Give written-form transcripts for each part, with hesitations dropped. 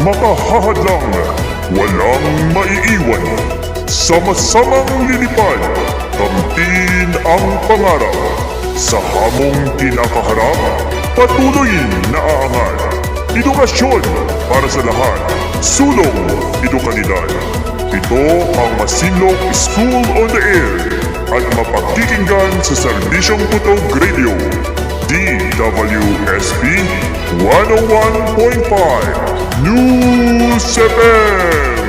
makahahadlang, walang maiiwan. Sama-samang lilipad, kamtin ang pangarap. Sa hamong kinakaharap, patuloy na aangat. Edukasyon para sa lahat, sulong edukalidad. Ito ang Masinloc School on the Air at mapakikinggan sa Serbisyong Putog Radio, DWSP 101.5 News FM.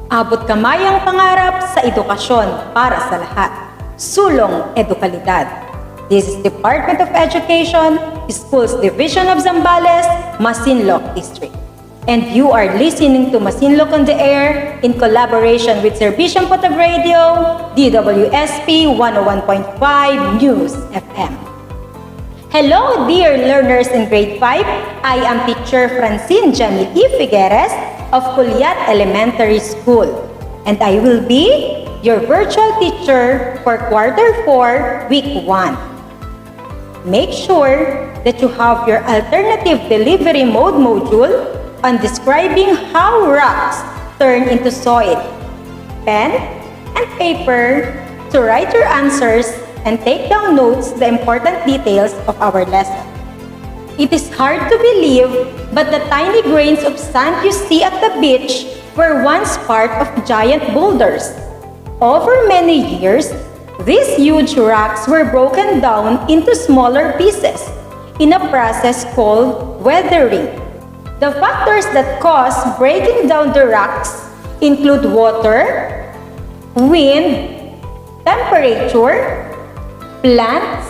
Abot kamay ang pangarap sa edukasyon para sa lahat. Sulong Edukalidad. This is Department of Education, Schools Division of Zambales, Masinloc District. And you are listening to Masinloc on the Air in collaboration with Serbisyong Putog Radio, DWSP 101.5 News FM. Hello, dear learners in grade 5. I am teacher Francine Jamili Figueres of Culiat Elementary School, and I will be your virtual teacher for quarter 4, week 1. Make sure that you have your alternative delivery mode module on describing how rocks turn into soil, pen and paper to write your answers and take down notes the important details of our lesson. It is hard to believe, but the tiny grains of sand you see at the beach were once part of giant boulders. Over many years, these huge rocks were broken down into smaller pieces in a process called weathering. The factors that cause breaking down the rocks include water, wind, temperature, plants,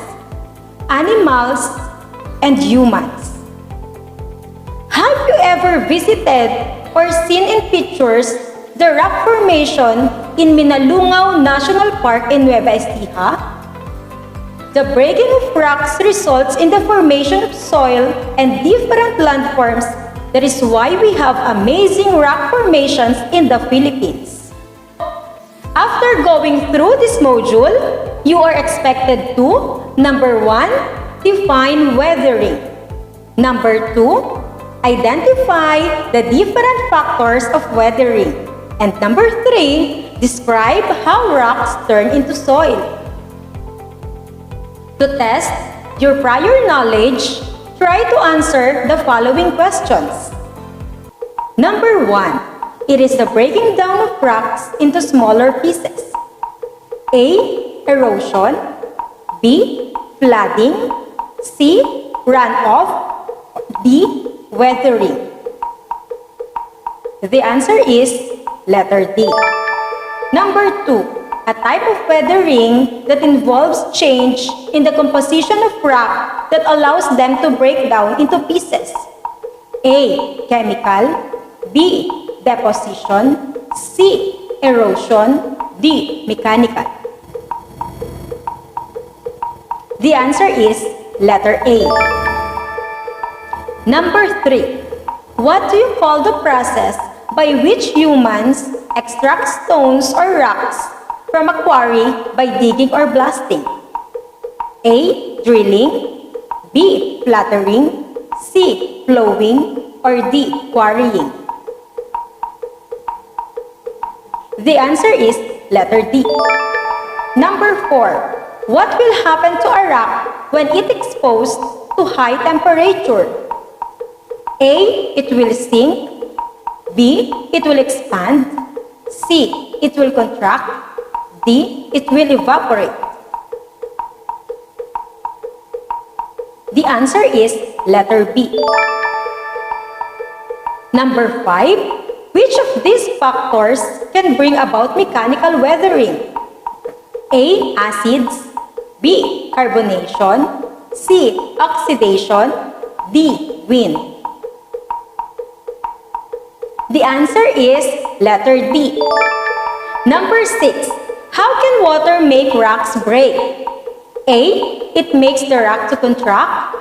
animals, and humans. Have you ever visited or seen in pictures the rock formation in Minalungaw National Park in Nueva Ecija? The breaking of rocks results in the formation of soil and different landforms. That is why we have amazing rock formations in the Philippines. After going through this module, you are expected to, number 1, define weathering. Number 2, identify the different factors of weathering. And number 3, describe how rocks turn into soil. To test your prior knowledge, try to answer the following questions. Number 1, it is the breaking down of rocks into smaller pieces. A, erosion. B, flooding. C, runoff. D, weathering. The answer is letter D. Number 2, a type of weathering that involves change in the composition of rock that allows them to break down into pieces. A, chemical. B, deposition. C, erosion. D, mechanical. The answer is letter A. Number 3. What do you call the process by which humans extract stones or rocks from a quarry by digging or blasting? A, drilling. B, flattering. C, plowing. Or D, quarrying. The answer is letter D. Number 4. What will happen to a rock when it exposed to high temperature? A, it will sink. B, it will expand. C, it will contract. D, it will evaporate. The answer is letter B. Number 5, which of these factors can bring about mechanical weathering? A, acids. B, carbonation. C, oxidation. D, wind. The answer is letter D. Number 6. How can water make rocks break? A, it makes the rock to contract.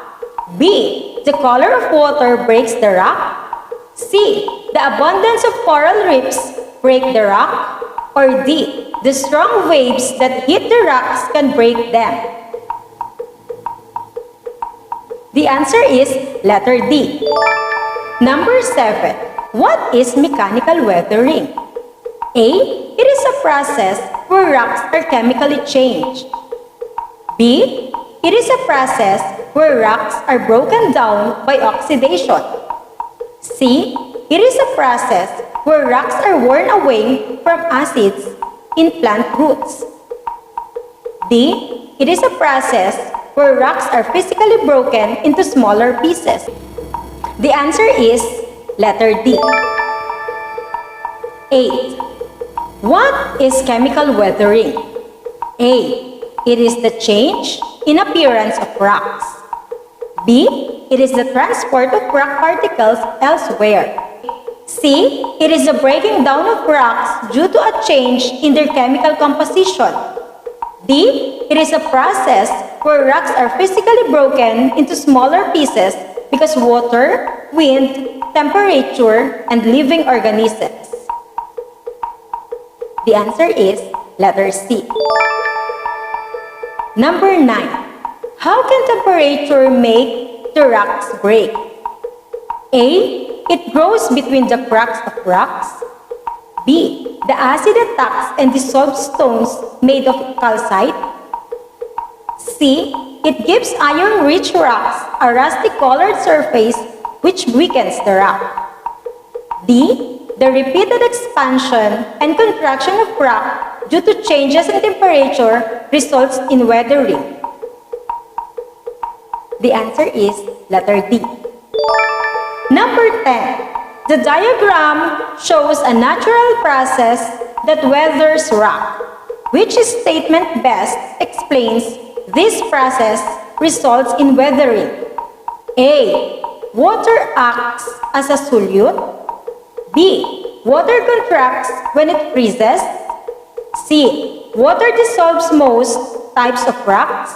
B, the color of water breaks the rock. C, The abundance of coral reefs break the rock, or D. The strong waves that hit the rocks can break them. The answer is letter D. Number 7. What is mechanical weathering? A. It is a process where rocks are chemically changed. B. It is a process where rocks are broken down by oxidation. C. It is a process where rocks are worn away from acids in plant roots. D. It is a process where rocks are physically broken into smaller pieces. The answer is letter D. 8. What is chemical weathering? A. It is the change in appearance of rocks. B. It is the transport of rock particles elsewhere. C. It is the breaking down of rocks due to a change in their chemical composition. D. It is a process where rocks are physically broken into smaller pieces because water, wind, temperature, and living organisms. The answer is letter C. Number 9. How can temperature make the rocks break? A. It grows between the cracks of rocks. B. The acid attacks and dissolves stones made of calcite. C. It gives iron-rich rocks a rusty-colored surface which weakens the rock. D. The repeated expansion and contraction of rock due to changes in temperature results in weathering. The answer is letter D. Number 10. The diagram shows a natural process that weathers rock. Which statement best explains this process results in weathering? A. Water acts as a solute. B. Water contracts when it freezes. C. Water dissolves most types of rocks.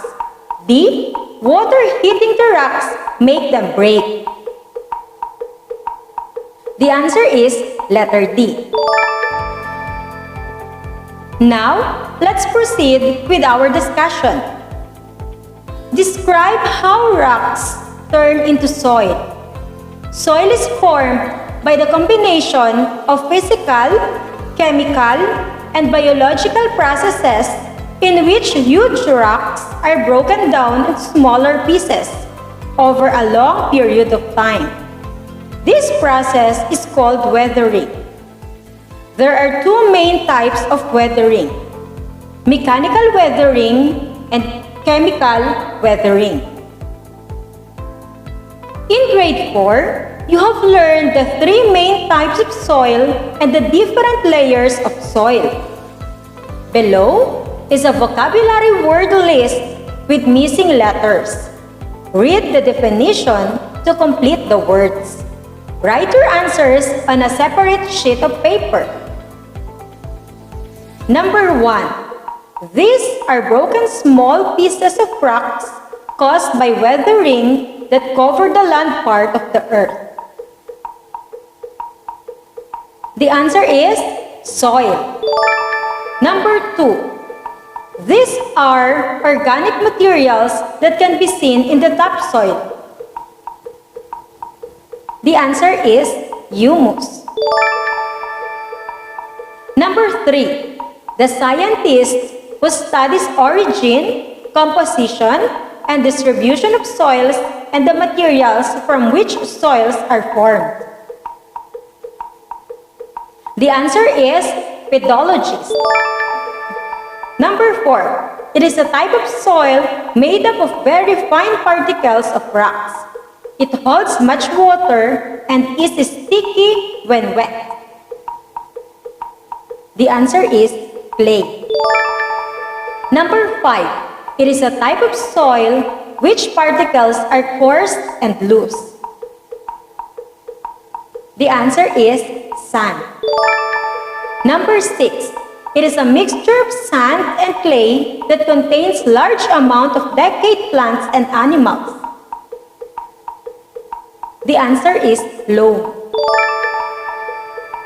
D. Water hitting the rocks make them break. The answer is letter D. Now, let's proceed with our discussion. Describe how rocks turn into soil. Soil is formed by the combination of physical, chemical, and biological processes in which huge rocks are broken down into smaller pieces over a long period of time. This process is called weathering. There are two main types of weathering: mechanical weathering and chemical weathering. In grade 4, you have learned the three main types of soil and the different layers of soil. Below is a vocabulary word list with missing letters. Read the definition to complete the words. Write your answers on a separate sheet of paper. Number 1. These are broken small pieces of rocks caused by weathering that cover the land part of the earth. The answer is soil. Number 2. These are organic materials that can be seen in the topsoil. The answer is humus. Number 3. The scientist who studies origin, composition, and distribution of soils and the materials from which soils are formed. The answer is pedologist. Number 4. It is a type of soil made up of very fine particles of rocks. It holds much water and is sticky when wet. The answer is clay. Number 5. It is a type of soil which particles are coarse and loose. The answer is sand. Number 6. It is a mixture of sand and clay that contains large amount of decayed plants and animals. The answer is loam.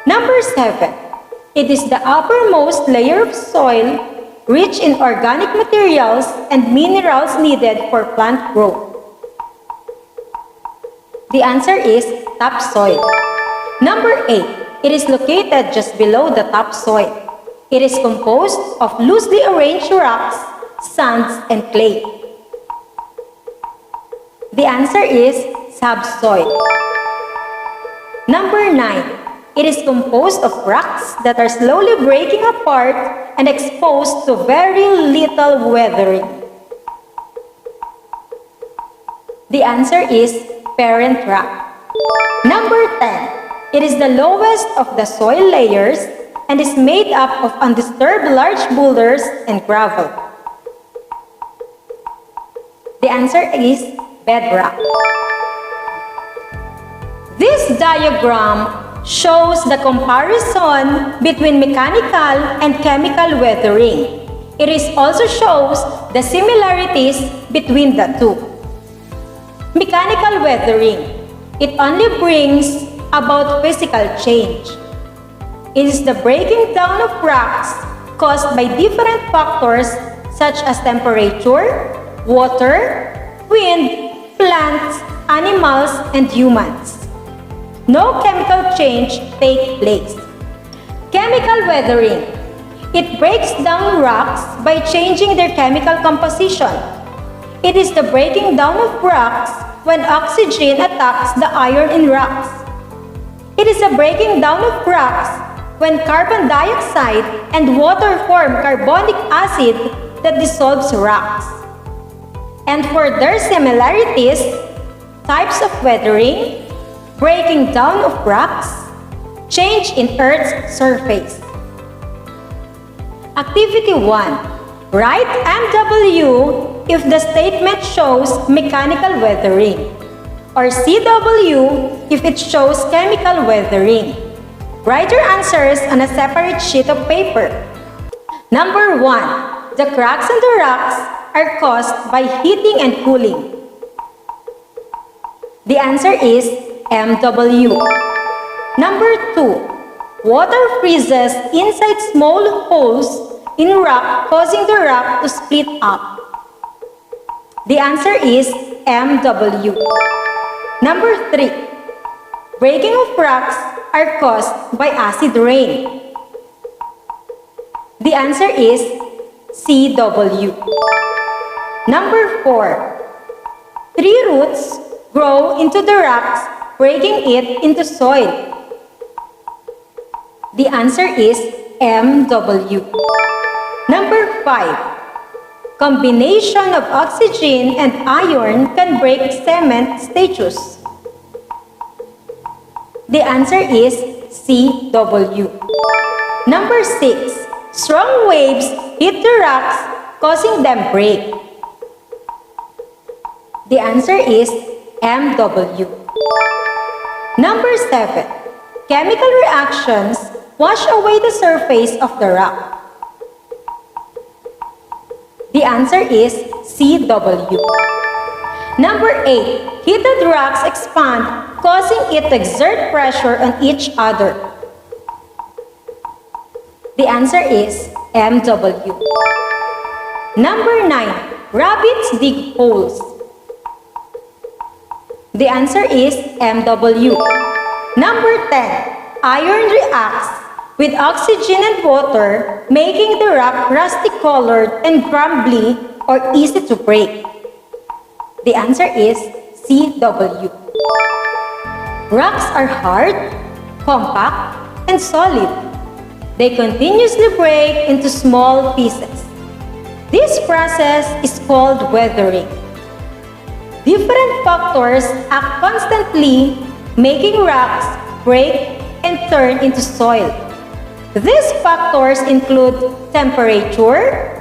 Number 7. It is the uppermost layer of soil rich in organic materials and minerals needed for plant growth. The answer is topsoil. Number 8. It is located just below the topsoil. It is composed of loosely arranged rocks, sands, and clay. The answer is subsoil. Number 9. It is composed of rocks that are slowly breaking apart and exposed to very little weathering. The answer is parent rock. Number 10. It is the lowest of the soil layers and is made up of undisturbed large boulders and gravel. The answer is bedrock. This diagram shows the comparison between mechanical and chemical weathering. It also shows the similarities between the two. Mechanical weathering. It only brings about physical change. It is the breaking down of rocks caused by different factors such as temperature, water, wind, plants, animals, and humans. No chemical change takes place. Chemical weathering. It breaks down rocks by changing their chemical composition. It is the breaking down of rocks when oxygen attacks the iron in rocks. It is the breaking down of rocks when carbon dioxide and water form carbonic acid that dissolves rocks. And for their similarities, types of weathering, breaking down of rocks, change in Earth's surface. Activity 1. Write MW if the statement shows mechanical weathering, or CW if it shows chemical weathering. Write your answers on a separate sheet of paper. Number 1. The cracks in the rocks are caused by heating and cooling. The answer is MW. Number 2. Water freezes inside small holes in rock, causing the rock to split up. The answer is MW. Number 3. Breaking of rocks are caused by acid rain. The answer is CW. Number 4. Tree roots grow into the rocks, breaking it into soil. The answer is MW. Number 5. Combination of oxygen and iron can break cement statues. The answer is CW. Number 6. Strong waves hit the rocks, causing them break. The answer is MW. Number 7. Chemical reactions wash away the surface of the rock. The answer is CW. Number 8. Heated rocks expand, causing it to exert pressure on each other. The answer is MW. Number 9. Rabbits dig holes. The answer is MW. Number 10. Iron reacts with oxygen and water, making the rock rusty-colored and crumbly or easy to break. The answer is CW. Rocks are hard, compact, and solid. They continuously break into small pieces. This process is called weathering. Different factors act constantly, making rocks break and turn into soil. These factors include temperature,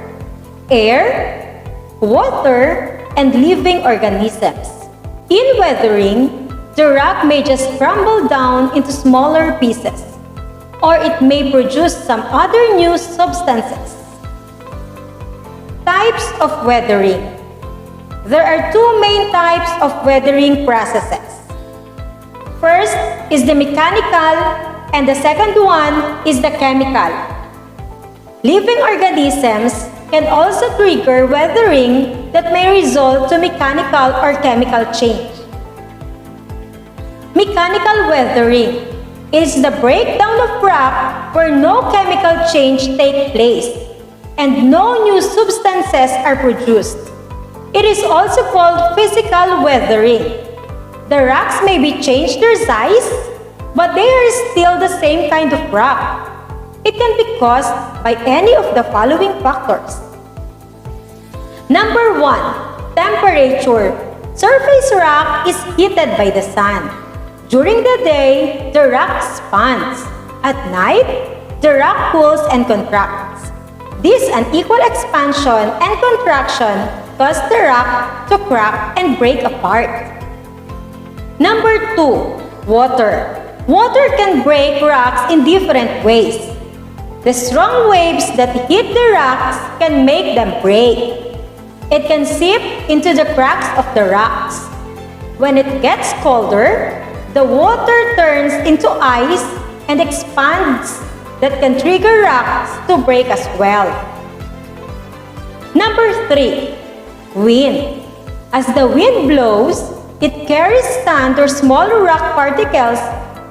air, water, and living organisms. In weathering, the rock may just crumble down into smaller pieces, or it may produce some other new substances. Types of weathering. There are two main types of weathering processes. First is the mechanical And the second one is the chemical. Living organisms can also trigger weathering that may result to mechanical or chemical change. Mechanical weathering is the breakdown of rock where no chemical change takes place and no new substances are produced. It is also called physical weathering. The rocks may be changed their size, but they are still the same kind of rock. It can be caused by any of the following factors. Number 1, temperature. Surface rock is heated by the sun. During the day, the rock expands. At night, the rock cools and contracts. This unequal expansion and contraction cause the rock to crack and break apart. Number 2, water. Water can break rocks in different ways. The strong waves that hit the rocks can make them break. It can seep into the cracks of the rocks. When it gets colder, the water turns into ice and expands that can trigger rocks to break as well. Number 3, wind. As the wind blows, it carries sand or small rock particles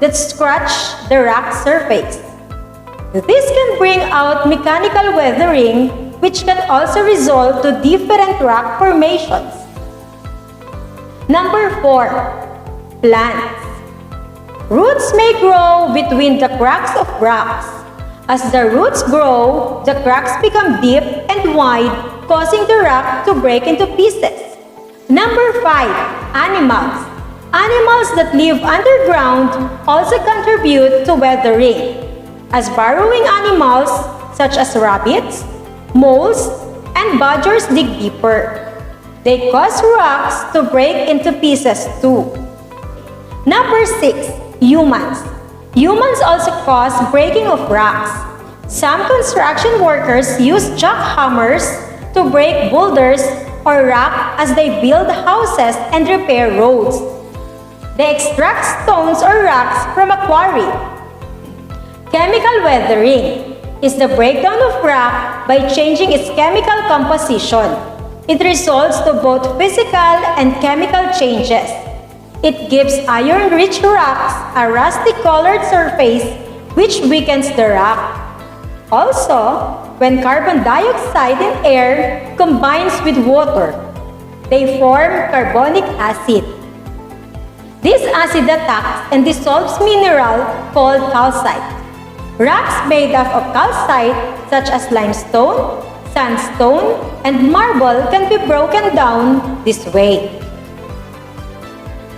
that scratch the rock surface. This can bring out mechanical weathering, which can also result to different rock formations. Number 4, plants. Roots may grow between the cracks of rocks. As the roots grow, the cracks become deep and wide, causing the rock to break into pieces. Number 5, animals. Animals that live underground also contribute to weathering, as burrowing animals such as rabbits, moles, and badgers dig deeper. They cause rocks to break into pieces too. Number 6, humans. Humans also cause breaking of rocks. Some construction workers use jackhammers to break boulders or rock as they build houses and repair roads. They extract stones or rocks from a quarry. Chemical weathering is the breakdown of rock by changing its chemical composition. It results to both physical and chemical changes. It gives iron-rich rocks a rusty-colored surface which weakens the rock. Also, when carbon dioxide in air combines with water, they form carbonic acid. This acid attacks and dissolves mineral called calcite. Rocks made up of calcite such as limestone, sandstone, and marble can be broken down this way.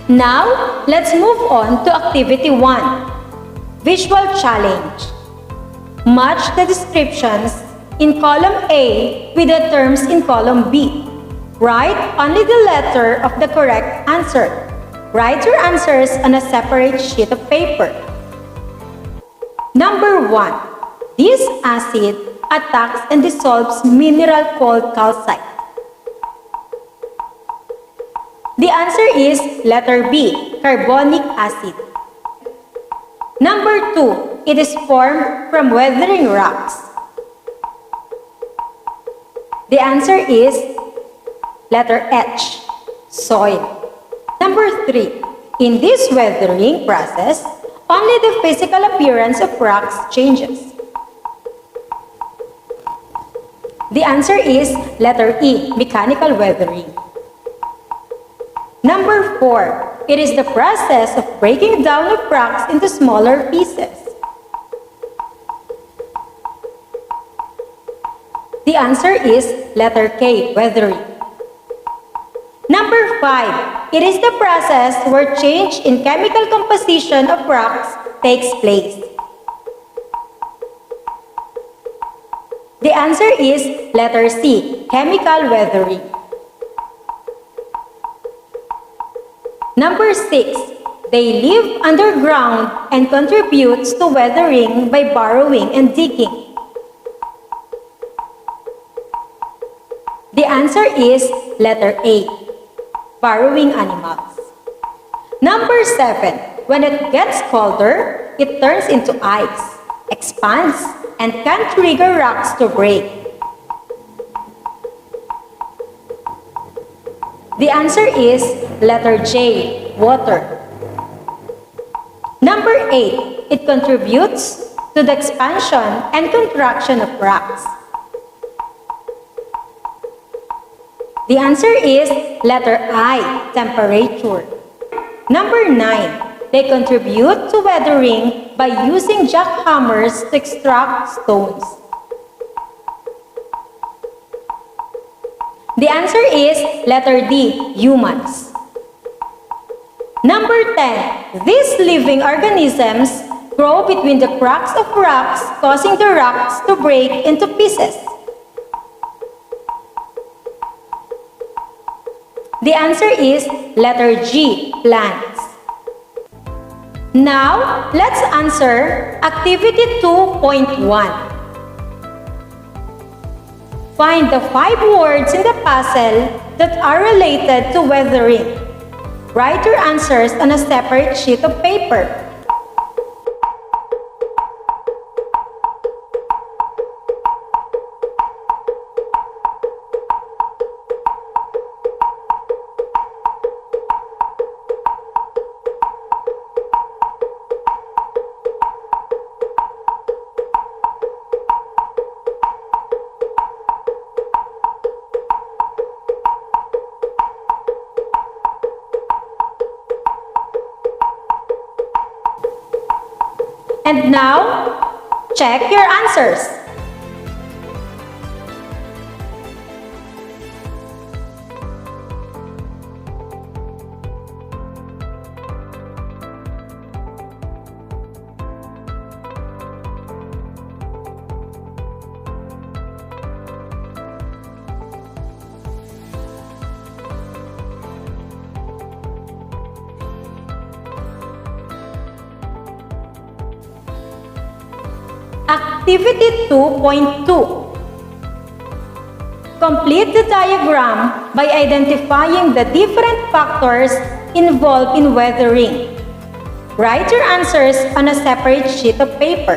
Now, let's move on to Activity 1, Visual Challenge. Match the descriptions in column A with the terms in column B. Write only the letter of the correct answer. Write your answers on a separate sheet of paper. Number 1. This acid attacks and dissolves mineral called calcite. The answer is letter B, carbonic acid. Number 2. It is formed from weathering rocks. The answer is letter H, soil. Number 3. In this weathering process, only the physical appearance of rocks changes. The answer is letter E, mechanical weathering. Number 4. It is the process of breaking down of rocks into smaller pieces. The answer is letter K, weathering. Number 5. It is the process where change in chemical composition of rocks takes place. The answer is letter C, chemical weathering. Number 6. They live underground and contributes to weathering by burrowing and digging. The answer is letter A, burrowing animals. Number 7. When it gets colder, it turns into ice, expands, and can trigger rocks to break? The answer is letter J, water. Number 8, it contributes to the expansion and contraction of rocks. The answer is letter I, temperature. Number 9, they contribute to weathering by using jackhammers to extract stones. The answer is letter D, humans. Number 10, these living organisms grow between the cracks of rocks, causing the rocks to break into pieces. The answer is letter G, plants. Now, let's answer activity 2.1. Find the 5 words in the puzzle that are related to weathering. Write your answers on a separate sheet of paper. And now, check your answers. Activity 2.2. Complete the diagram by identifying the different factors involved in weathering. Write your answers on a separate sheet of paper.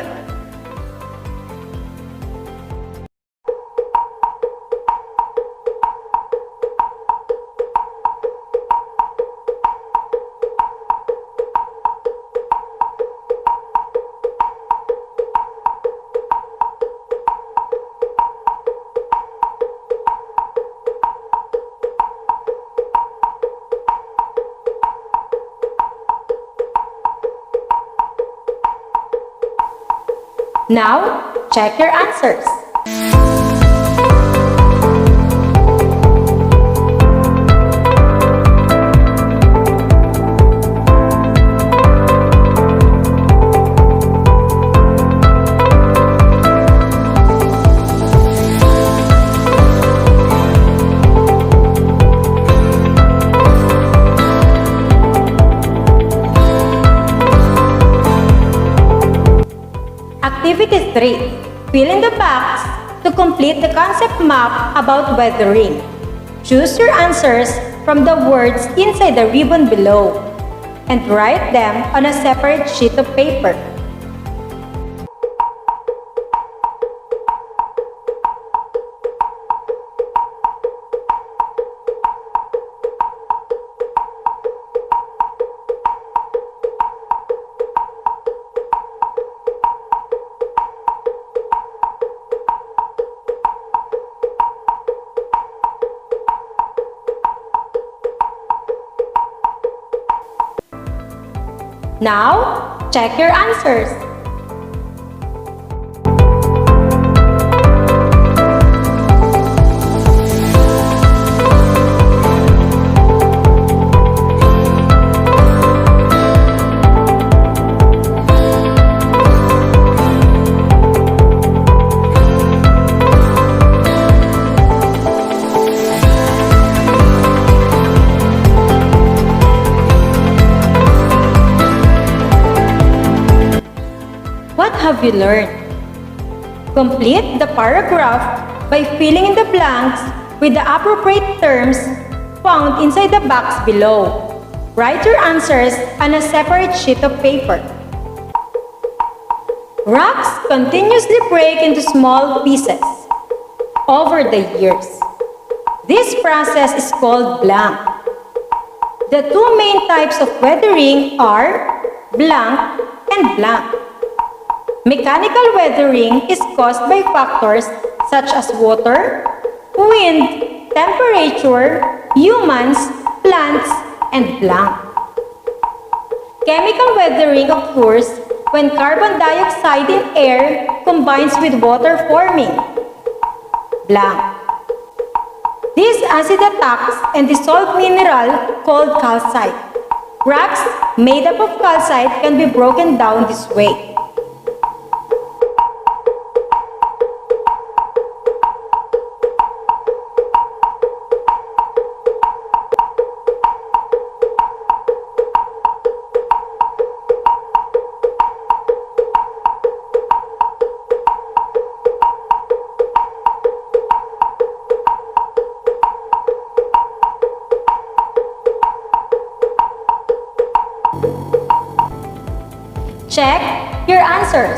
Now, check your answers. Activity 3. Fill in the box to complete the concept map about weathering. Choose your answers from the words inside the ribbon below and write them on a separate sheet of paper. Now, check your answers. What have you learned? Complete the paragraph by filling in the blanks with the appropriate terms found inside the box below. Write your answers on a separate sheet of paper. Rocks continuously break into small pieces over the years. This process is called blank. The two main types of weathering are blank and blank. Mechanical weathering is caused by factors such as water, wind, temperature, humans, plants, and blank. Chemical weathering occurs when carbon dioxide in air combines with water forming blank. This acid attacks and dissolves mineral called calcite. Rocks made up of calcite can be broken down this way. Check your answers.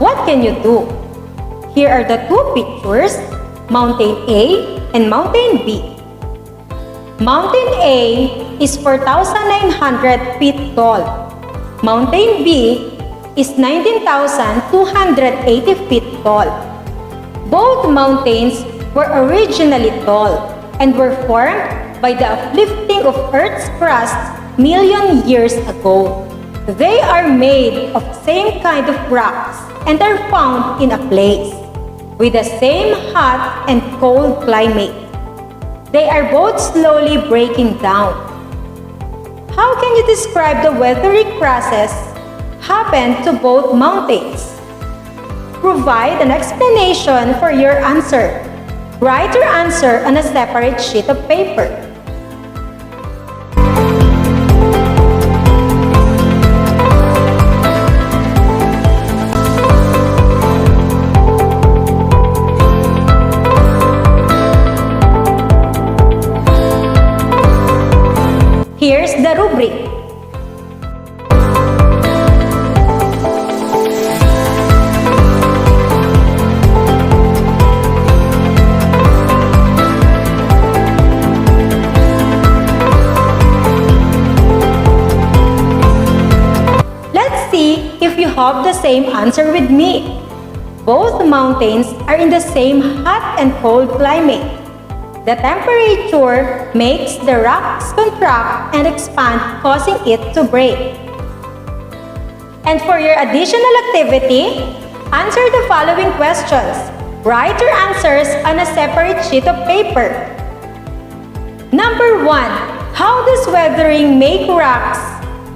What can you do? Here are the two pictures, Mountain A and Mountain B. Mountain A is 4,900 feet tall. Mountain B is 19,280 feet tall. Both mountains were originally tall and were formed by the uplifting of Earth's crust million years ago. They are made of the same kind of rocks and are found in a place with the same hot and cold climate. They are both slowly breaking down. How can you describe the weathering process happened to both mountains? Provide an explanation for your answer. Write your answer on a separate sheet of paper. Here's the rubric. Let's see if you have the same answer with me. Both mountains are in the same hot and cold climate. The temperature makes the rocks contract and expand, causing it to break. And for your additional activity, answer the following questions. Write your answers on a separate sheet of paper. Number 1. How does weathering make rocks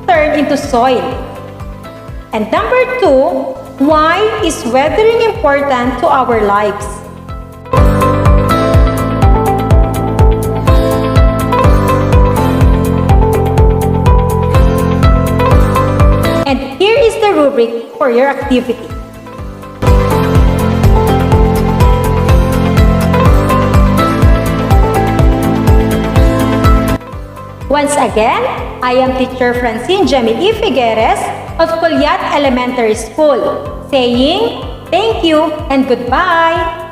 turn into soil? And number 2. Why is weathering important to our lives? And here is the rubric for your activity. Once again, I am Teacher Francine Jamil E. Figueres of Culyat Elementary School, saying thank you and goodbye.